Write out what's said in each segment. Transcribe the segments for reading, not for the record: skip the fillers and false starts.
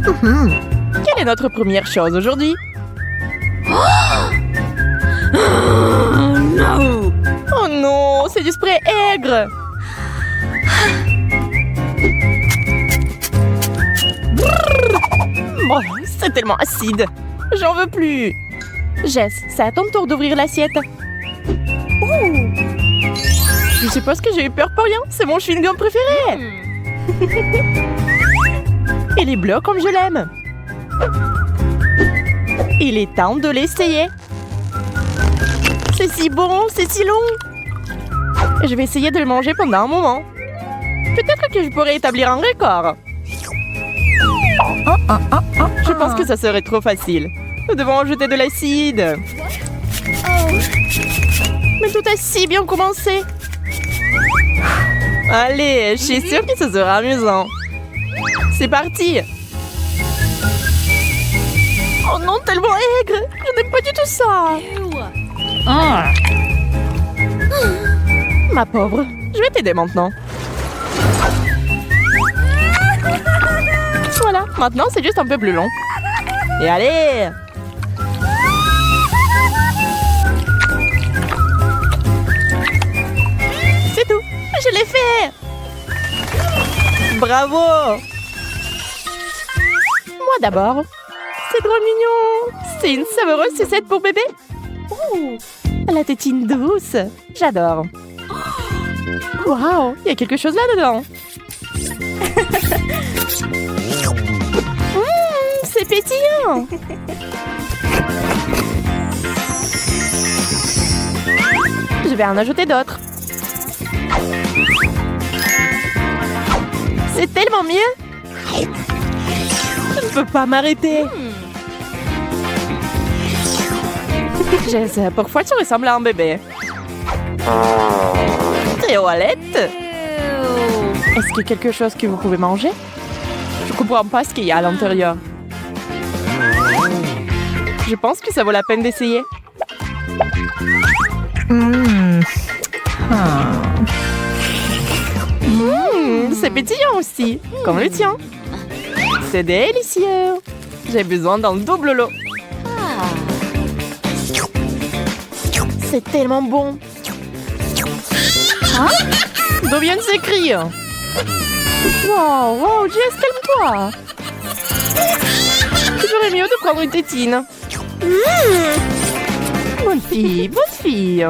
Quelle est notre première chose aujourd'hui? Non. Oh non, c'est du spray aigre. Oh, c'est tellement acide. J'en veux plus. Jess, c'est à ton tour d'ouvrir l'assiette. Je suppose que j'ai eu peur pour rien. C'est mon chewing-gum préféré. Il est bleu comme je l'aime. Il est temps de l'essayer. C'est si bon, c'est si long. Je vais essayer de le manger pendant un moment. Peut-être que je pourrais établir un record. Je pense que ça serait trop facile. Nous devons ajouter de l'acide. Mais tout a si bien commencé. Allez, je suis sûre que ce sera amusant. C'est parti. Oh non, tellement aigre. Je n'aime pas du tout ça. Ma pauvre, je vais t'aider maintenant. Voilà, maintenant c'est juste un peu plus long. Et allez! C'est tout, je l'ai fait! Bravo! Moi d'abord. C'est trop mignon! C'est une savoureuse sucette pour bébé. Oh, la tétine douce. J'adore. Waouh, il y a quelque chose là-dedans. C'est pétillant. Je vais en ajouter d'autres. C'est tellement mieux. Je ne peux pas m'arrêter. Jess, pourquoi tu ressembles à un bébé? T'es aux toilettes? Est-ce qu'il y a quelque chose que vous pouvez manger? Je comprends pas ce qu'il y a à l'intérieur. Je pense que ça vaut la peine d'essayer. C'est pétillant aussi, comme le tien. C'est délicieux. J'ai besoin d'un double lot. C'est tellement bon. Hein? D'où viennent ces cris? Wow, Jess, calme-toi. Tu ferais mieux de prendre une tétine. Bonne fille, bonne fille.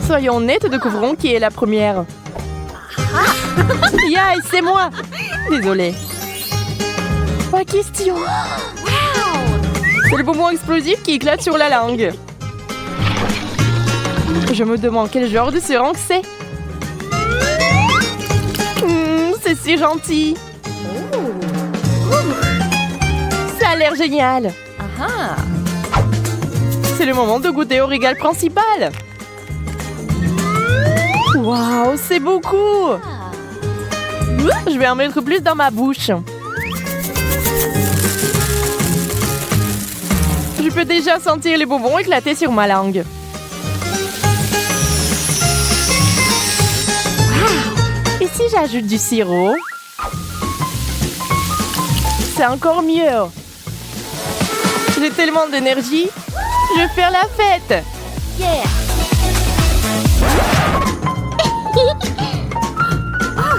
Soyons honnêtes, découvrons qui est la première. Yay, c'est moi. Désolée. Pas question. C'est le bonbon explosif qui éclate sur la langue. Je me demande quel genre de seringue c'est. C'est si gentil. Ça a l'air génial. C'est le moment de goûter au régal principal. Waouh, c'est beaucoup. Je vais en mettre plus dans ma bouche. Je peux déjà sentir les bonbons éclater sur ma langue. Et si j'ajoute du sirop? C'est encore mieux. J'ai tellement d'énergie. Je vais faire la fête.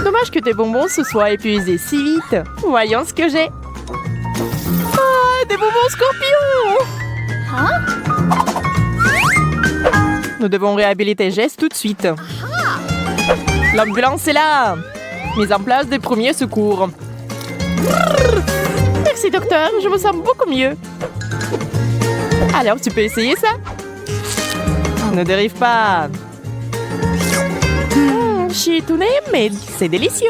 Dommage que tes bonbons se soient épuisés si vite. Voyons ce que j'ai. Ah, des bonbons scorpions! Nous devons réhabiliter Jess tout de suite. L'ambulance est là. Mise en place des premiers secours. Merci docteur, je me sens beaucoup mieux. Alors tu peux essayer ça? Ne dérive pas. Je suis étonnée, mais c'est délicieux.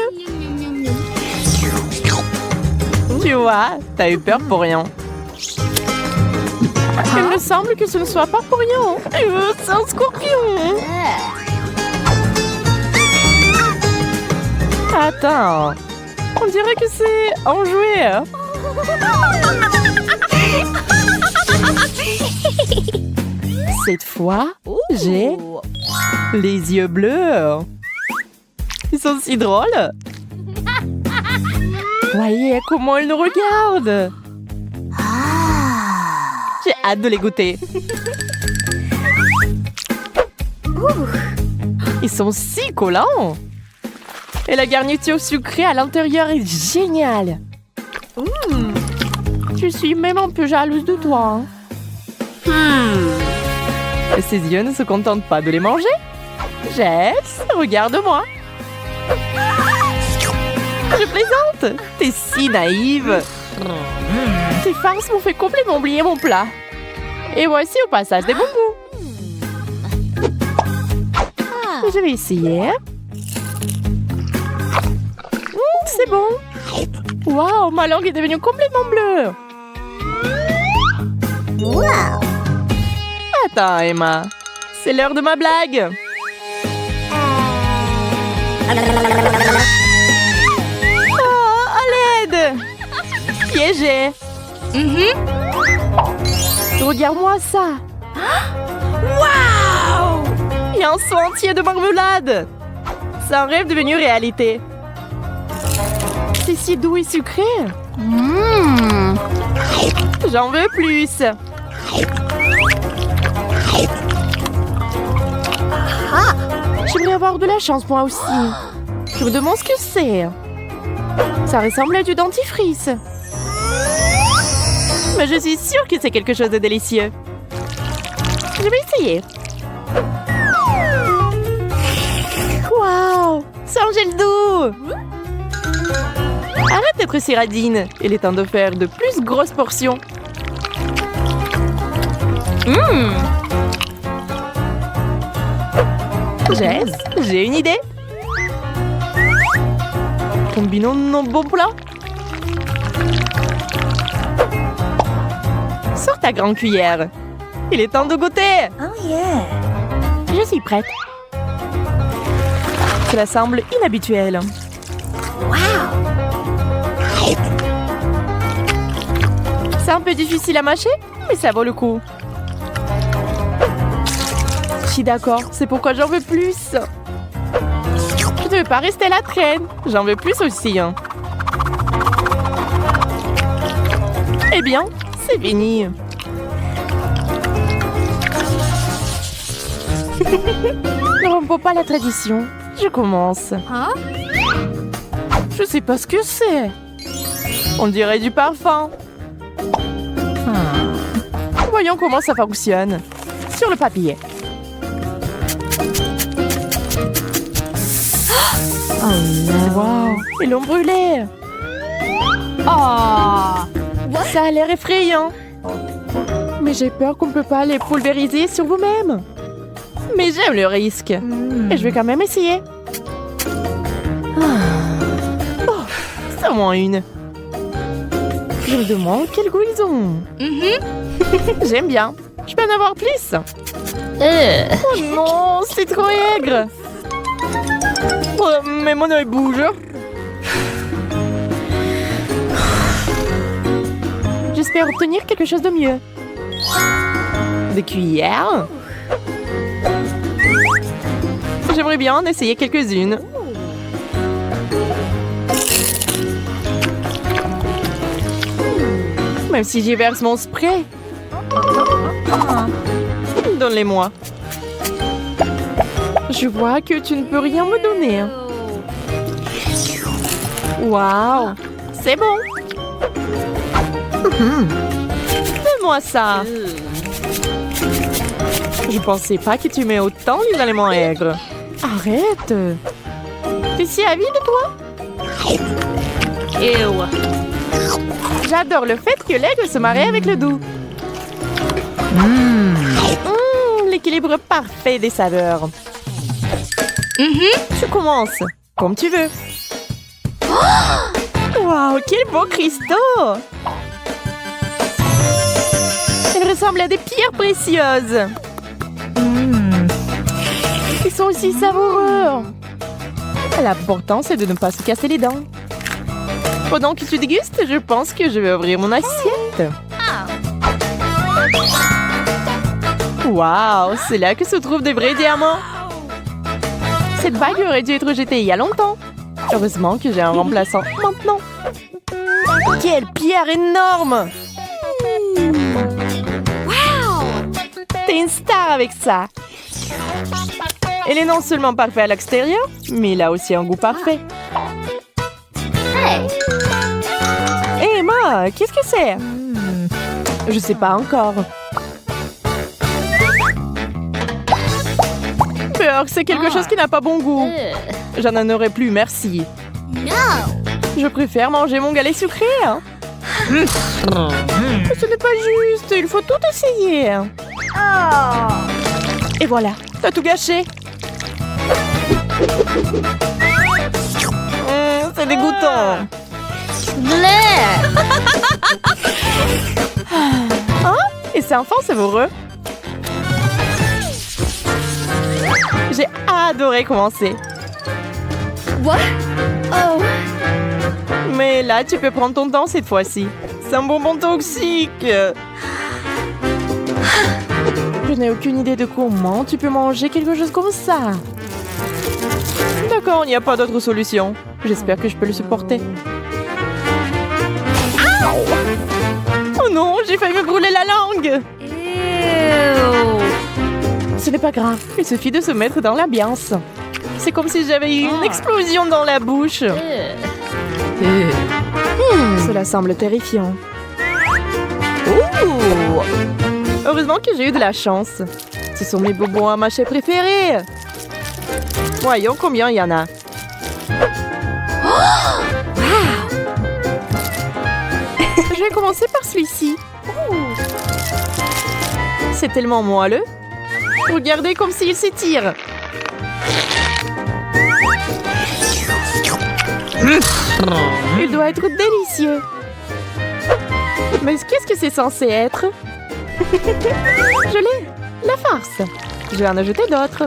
Tu vois, t'as eu peur pour rien. Il me semble que ce ne soit pas pour rien. C'est un scorpion. Attends. On dirait que c'est un jouet. Cette fois, j'ai les yeux bleus. sont si drôles. Voyez comment ils nous regardent. J'ai hâte de les goûter. Ils sont si collants. Et la garniture sucrée à l'intérieur est géniale. Je suis même un peu jalouse de toi. Et ses yeux ne se contentent pas de les manger. Jess, regarde-moi. Je plaisante. T'es si naïve. Tes farces m'ont fait complètement oublier mon plat. Et voici au passage des bonbons. Je vais essayer. C'est bon. Waouh, ma langue est devenue complètement bleue. Attends, Emma. C'est l'heure de ma blague. Oh, à l'aide. Piégé. Regarde-moi ça. Waouh! Il y a un seau entier de marmelade. C'est un rêve devenu réalité. C'est si doux et sucré. J'en veux plus. J'aimerais avoir de la chance moi aussi. Je me demande ce que c'est. Ça ressemble à du dentifrice. Mais je suis sûre que c'est quelque chose de délicieux. Je vais essayer. Waouh! C'est un gel doux! Arrête d'être si radine. Il est temps de faire de plus grosses portions. Jess, j'ai une idée. Combinons nos bons plats. Sors ta grande cuillère. Il est temps de goûter. Oh yeah. Je suis prête. Cela semble inhabituel. Wow. C'est un peu difficile à mâcher, mais ça vaut le coup. Je suis d'accord, c'est pourquoi j'en veux plus. Je ne veux pas rester à la traîne. J'en veux plus aussi. Eh bien, c'est fini. Ne rompons pas la tradition. Je commence. Je sais pas ce que c'est. On dirait du parfum. Voyons comment ça fonctionne. Sur le papier. Oh non. Wow. Ils l'ont brûlé. Oh. Ça a l'air effrayant. Mais j'ai peur qu'on ne peut pas les pulvériser sur vous-même. Mais j'aime le risque. Et je vais quand même essayer. Oh, c'est au moins une. Je me demande quel goût ils ont. J'aime bien. Je peux en avoir plus. Oh non, c'est trop aigre. Oh, mais mon œil bouge. J'espère obtenir quelque chose de mieux. Des cuillères. J'aimerais bien en essayer quelques-unes. Même si j'y verse mon spray. Donne-les-moi. Je vois que tu ne peux rien me donner. Waouh, c'est bon. Fais-moi ça. Je pensais pas que tu mets autant les aliments aigres. Arrête. T'es si avide, toi? Ew. J'adore le fait que l'aigre se marie avec le doux. L'équilibre parfait des saveurs. Tu commences, comme tu veux. Waouh, quel beau cristaux! Ils ressemblent à des pierres précieuses. Ils sont aussi savoureux. L'important, c'est de ne pas se casser les dents. Pendant que tu dégustes, je pense que je vais ouvrir mon assiette. Waouh, c'est là que se trouvent des vrais diamants. Cette bague aurait dû être jetée il y a longtemps. Heureusement que j'ai un remplaçant maintenant. Quelle pierre énorme! Wow! T'es une star avec ça. Elle est non seulement parfaite à l'extérieur, mais il a aussi un goût parfait. Hey! Hé, Emma, qu'est-ce que c'est? Je sais pas encore. Peur, c'est quelque chose qui n'a pas bon goût. J'en en aurais plus, merci. Je préfère manger mon galet sucré. Ce n'est pas juste, il faut tout essayer. Et voilà, t'as tout gâché. C'est dégoûtant. Hein? Et c'est enfin savoureux. J'ai adoré commencer. What? Oh. Mais là, tu peux prendre ton temps cette fois-ci. C'est un bonbon toxique. Je n'ai aucune idée de comment tu peux manger quelque chose comme ça. D'accord, il n'y a pas d'autre solution. J'espère que je peux le supporter. Oh non, j'ai failli me brûler la langue. Ce n'est pas grave, il suffit de se mettre dans l'ambiance. C'est comme si j'avais eu une explosion dans la bouche. Cela semble terrifiant. Ouh! Heureusement que j'ai eu de la chance. Ce sont mes bonbons à mâcher préférés. Voyons combien il y en a. Je vais commencer par celui-ci. C'est tellement moelleux. Regardez comme s'il s'étire. Il doit être délicieux. Mais qu'est-ce que c'est censé être? Je l'ai. La farce. Je vais en ajouter d'autres.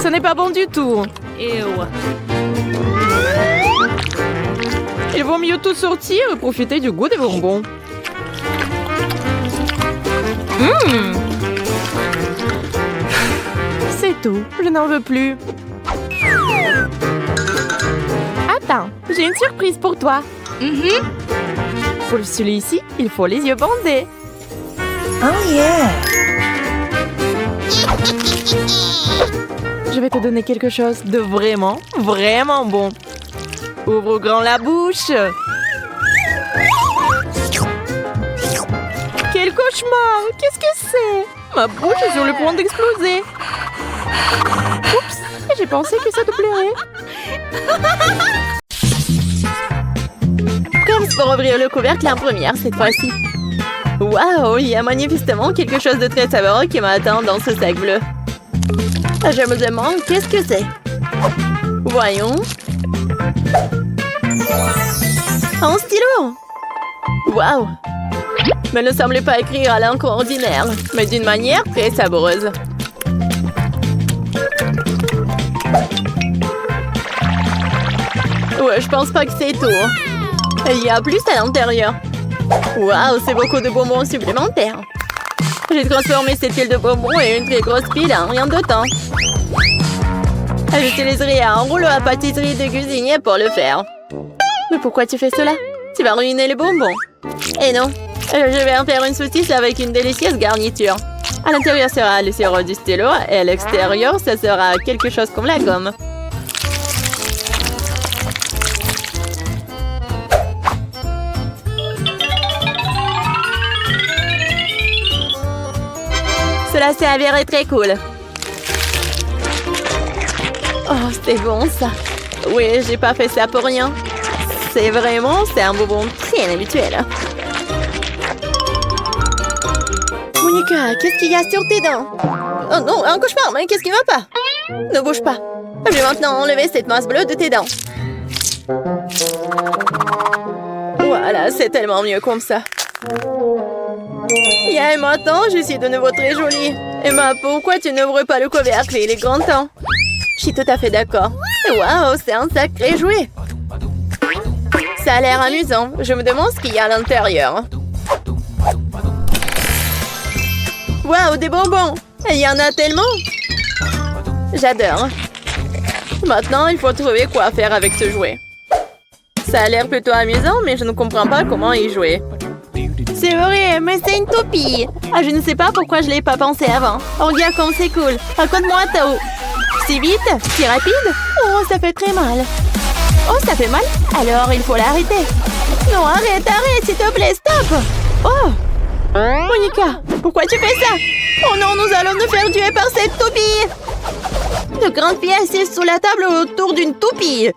Ce n'est pas bon du tout. Il vaut mieux tout sortir et profiter du goût des bonbons. C'est tout. Je n'en veux plus. Attends, j'ai une surprise pour toi. Pour celui-ci, il faut les yeux bandés. Oh yeah! Je vais te donner quelque chose de vraiment, vraiment bon. Ouvre grand la bouche. Quel cauchemar! Qu'est-ce que c'est? Ma bouche est sur le point d'exploser. Oups! J'ai pensé que ça te plairait. Comme pour ouvrir le couvercle en première cette fois-ci. Waouh! Il y a manifestement quelque chose de très savoureux qui m'attend dans ce sac bleu. Je me demande qu'est-ce que c'est. Voyons. Un stylo! Waouh! Mais ne semblez pas écrire à l'encre ordinaire, mais d'une manière très savoureuse. Ouais, je pense pas que c'est tout. Il y a plus à l'intérieur. Waouh, c'est beaucoup de bonbons supplémentaires. J'ai transformé cette pile de bonbons en une très grosse pile en rien de temps. J'utiliserai un rouleau à pâtisserie de cuisinier pour le faire. Mais pourquoi tu fais cela? Tu vas ruiner les bonbons. Et non, je vais en faire une saucisse avec une délicieuse garniture. À l'intérieur sera le sirop du stylo et à l'extérieur, ça sera quelque chose comme la gomme. Cela s'est avéré très cool. Oh, c'était bon ça. Oui, j'ai pas fait ça pour rien. C'est un bonbon très inhabituel. Monica, qu'est-ce qu'il y a sur tes dents? Oh non, un cauchemar, mais qu'est-ce qui va pas? Ne bouge pas. Je vais maintenant enlever cette masse bleue de tes dents. Voilà, c'est tellement mieux comme ça. Et maintenant, je suis de nouveau très jolie. Emma, pourquoi tu n'ouvres pas le couvercle? Il est grand temps. Je suis tout à fait d'accord. Waouh, c'est un sacré jouet. Ça a l'air amusant. Je me demande ce qu'il y a à l'intérieur. Waouh, des bonbons! Il y en a tellement! J'adore. Maintenant, il faut trouver quoi faire avec ce jouet. Ça a l'air plutôt amusant, mais je ne comprends pas comment y jouer. C'est vrai, mais c'est une toupie. Ah, je ne sais pas pourquoi je l'ai pas pensé avant. Oh, regarde comme c'est cool. Raconte-moi, Tao. Si vite, si rapide. Oh, ça fait très mal. Oh, ça fait mal? Alors, il faut l'arrêter. Non, arrête, s'il te plaît, stop. Oh, Monica, pourquoi tu fais ça? Oh non, nous allons nous faire tuer par cette toupie. De grandes filles assises sous la table autour d'une toupie.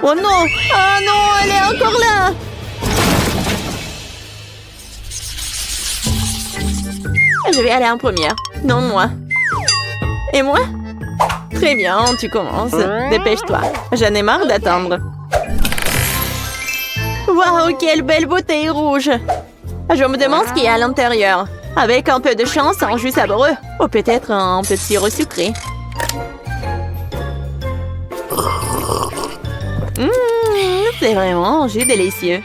Oh non! Ah non, elle est encore là! Je vais aller en première. Non, moi. Et moi? Très bien, tu commences. Dépêche-toi. J'en ai marre d'attendre. Waouh, quelle belle bouteille rouge! Je me demande ce qu'il y a à l'intérieur. Avec un peu de chance, un jus saboreux. Ou peut-être un petit sirop sucré. C'est vraiment un jus délicieux.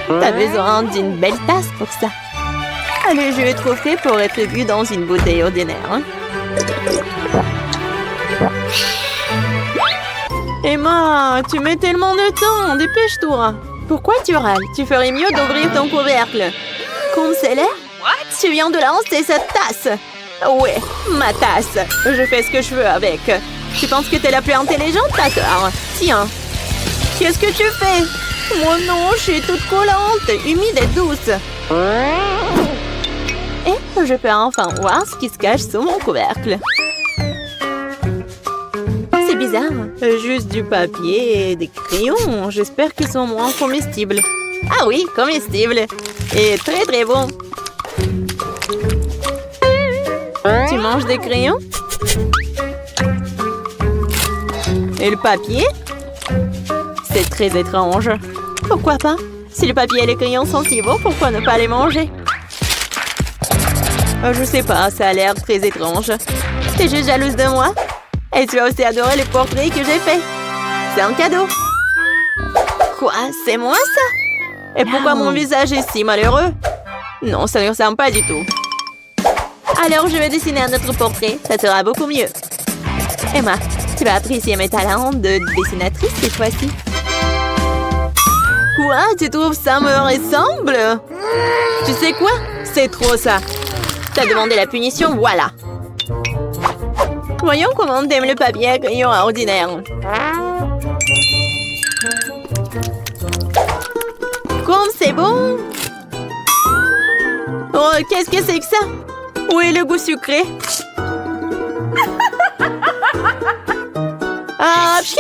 T'as besoin d'une belle tasse pour ça. Le jus est trop frais pour être bu dans une bouteille ordinaire. Emma, tu mets tellement de temps. Dépêche-toi. Pourquoi tu râles? Tu ferais mieux d'ouvrir ton couvercle. Comme c'est l'air? Tu viens de lancer cette tasse. Ouais, ma tasse. Je fais ce que je veux avec. Tu penses que t'es la plus intelligente? D'accord. Tiens. Qu'est-ce que tu fais? Oh non, je suis toute collante, humide et douce. Et je peux enfin voir ce qui se cache sous mon couvercle. C'est bizarre. Juste du papier et des crayons. J'espère qu'ils sont moins comestibles. Ah oui, comestibles. Et très très bons. Tu manges des crayons? Et le papier? C'est très étrange. Pourquoi pas? Si le papier et les crayons sont si bons, pourquoi ne pas les manger? Je sais pas, ça a l'air très étrange. T'es juste jalouse de moi? Et tu as aussi adoré les portraits que j'ai faits. C'est un cadeau. Quoi? C'est moi ça? Et pourquoi mon visage est si malheureux? Non, ça ne ressemble pas du tout. Alors je vais dessiner un autre portrait. Ça sera beaucoup mieux. Emma, tu vas apprécier mes talents de dessinatrice cette fois-ci. Quoi? Tu trouves ça me ressemble? Tu sais quoi? C'est trop ça. T'as demandé la punition, voilà. Voyons comment t'aimes le papier à crayon ordinaire. Comme c'est bon. Oh, qu'est-ce que c'est que ça? Où est le goût sucré? Ah, pfiou!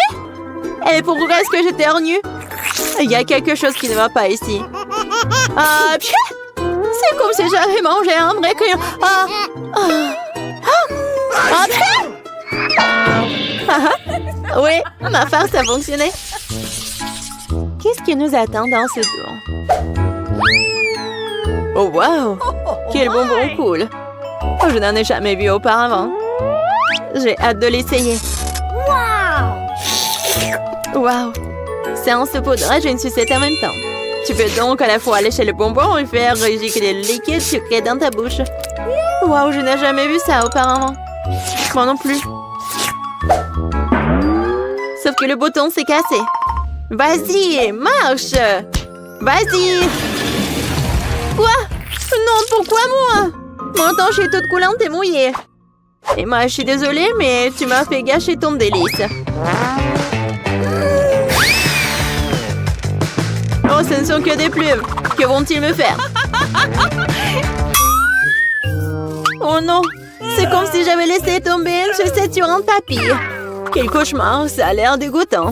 Et pourquoi est-ce que j'éternue? Il y a quelque chose qui ne va pas ici. Ah, pfiou! C'est comme si j'avais mangé un vrai crayon. Ah! Oui, ma farce a fonctionné. Qu'est-ce qui nous attend dans ce tour? Oh, wow! Quel bonbon cool! Oh, je n'en ai jamais vu auparavant. J'ai hâte de l'essayer. Wow! C'est un saupoudrage et une sucette en même temps. Tu peux donc à la fois lécher le bonbon et faire gicler le liquide sucré dans ta bouche. Wow, je n'ai jamais vu ça auparavant. Moi non plus. Sauf que le bouton s'est cassé. Vas-y, marche! Vas-y! Quoi? Non, pourquoi moi? Maintenant, je suis toute coulante et mouillée. Et moi, je suis désolée, mais tu m'as fait gâcher ton délice. Oh, ce ne sont que des plumes. Que vont-ils me faire? Oh non! C'est comme si j'avais laissé tomber une chaussette sur un tapis. Quel cauchemar, ça a l'air dégoûtant.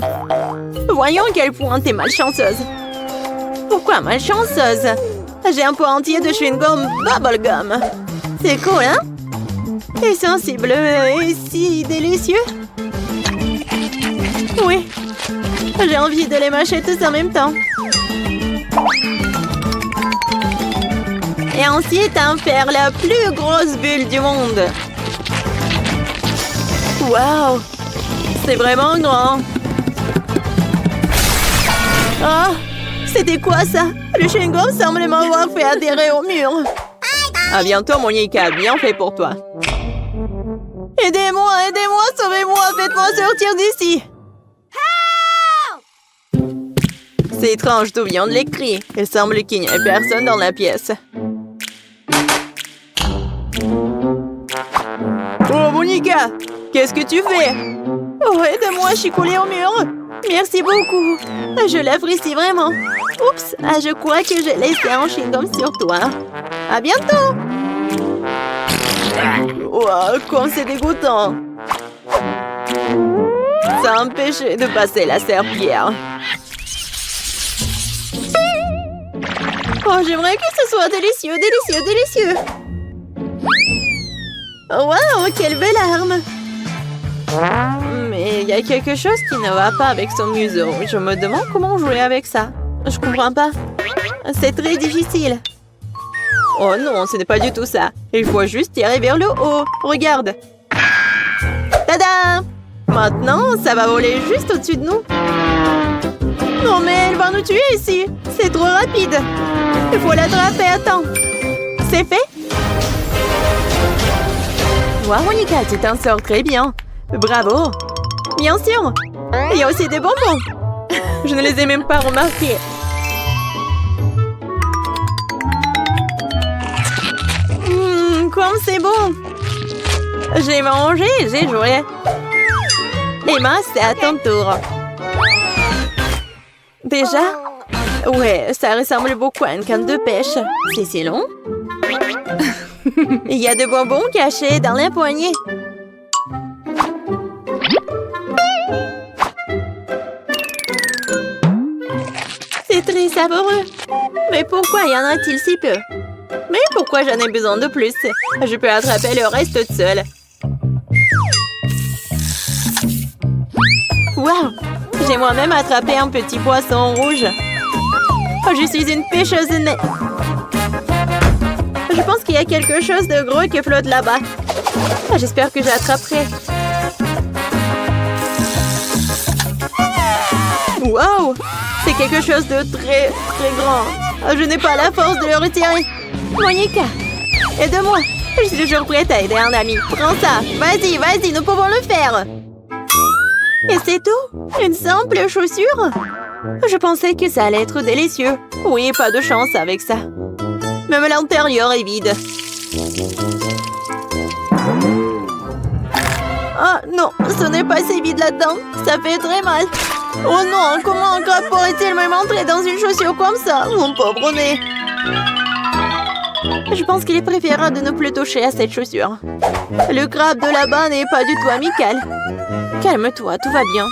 Voyons à quel point t'es malchanceuse. Pourquoi malchanceuse? J'ai un pot entier de chewing-gum bubblegum. C'est cool, hein? Et sensible et si délicieux. Oui. J'ai envie de les mâcher tous en même temps. Et ensuite en faire la plus grosse bulle du monde. Waouh! C'est vraiment grand. Oh! C'était quoi ça? Le chewing-gum semble m'avoir fait adhérer au mur. À bientôt, Monica. Bien fait pour toi. Aidez-moi, aidez-moi, sauvez-moi, faites-moi sortir d'ici. C'est étrange, d'où viennent les cris. Il semble qu'il n'y ait personne dans la pièce. Oh, Monica, qu'est-ce que tu fais? Oh, aide-moi, je suis collée au mur. Merci beaucoup. Je l'apprécie vraiment. Oups, je crois que j'ai laissé un chewing-gum sur toi. À bientôt. Wow, comme c'est dégoûtant. Ça empêchait de passer la serpillière. Oh, j'aimerais que ce soit délicieux, délicieux, délicieux. Wow, quelle belle arme. Mais il y a quelque chose qui ne va pas avec son museau. Je me demande comment jouer avec ça. Je comprends pas. C'est très difficile. Oh non, ce n'est pas du tout ça. Il faut juste tirer vers le haut. Regarde. Tada! Maintenant, ça va voler juste au-dessus de nous. Non mais elle va nous tuer ici. C'est trop rapide. Il faut l'attraper. Attends. C'est fait? Wow, Monica, tu t'en sors très bien. Bravo. Bien sûr. Il y a aussi des bonbons. Je ne les ai même pas remarqués. Comme c'est bon. J'ai mangé, j'ai joué. Emma, c'est à ton tour. Déjà? Ouais, ça ressemble beaucoup à une canne de pêche. C'est si long. Il y a des bonbons cachés dans la poignée. C'est très savoureux. Mais pourquoi y en a-t-il si peu? Mais pourquoi j'en ai besoin de plus? Je peux attraper le reste toute seule. Wow! J'ai moi-même attrapé un petit poisson rouge. Oh, je suis une pêcheuse née. Je pense qu'il y a quelque chose de gros qui flotte là-bas. J'espère que j'attraperai. Wow! C'est quelque chose de très, très grand. Je n'ai pas la force de le retirer. Monica, aide-moi. Je suis toujours prête à aider un ami. Prends ça. Vas-y, vas-y, nous pouvons le faire. Et c'est tout? Une simple chaussure? Je pensais que ça allait être délicieux. Oui, pas de chance avec ça. Même l'intérieur est vide. Ah non, ce n'est pas si vide là-dedans. Ça fait très mal. Oh non, comment un crabe pourrait-il même entrer dans une chaussure comme ça? Mon pauvre nez. Je pense qu'il est préférable de ne plus toucher à cette chaussure. Le crabe de là-bas n'est pas du tout amical. Calme-toi, tout va bien.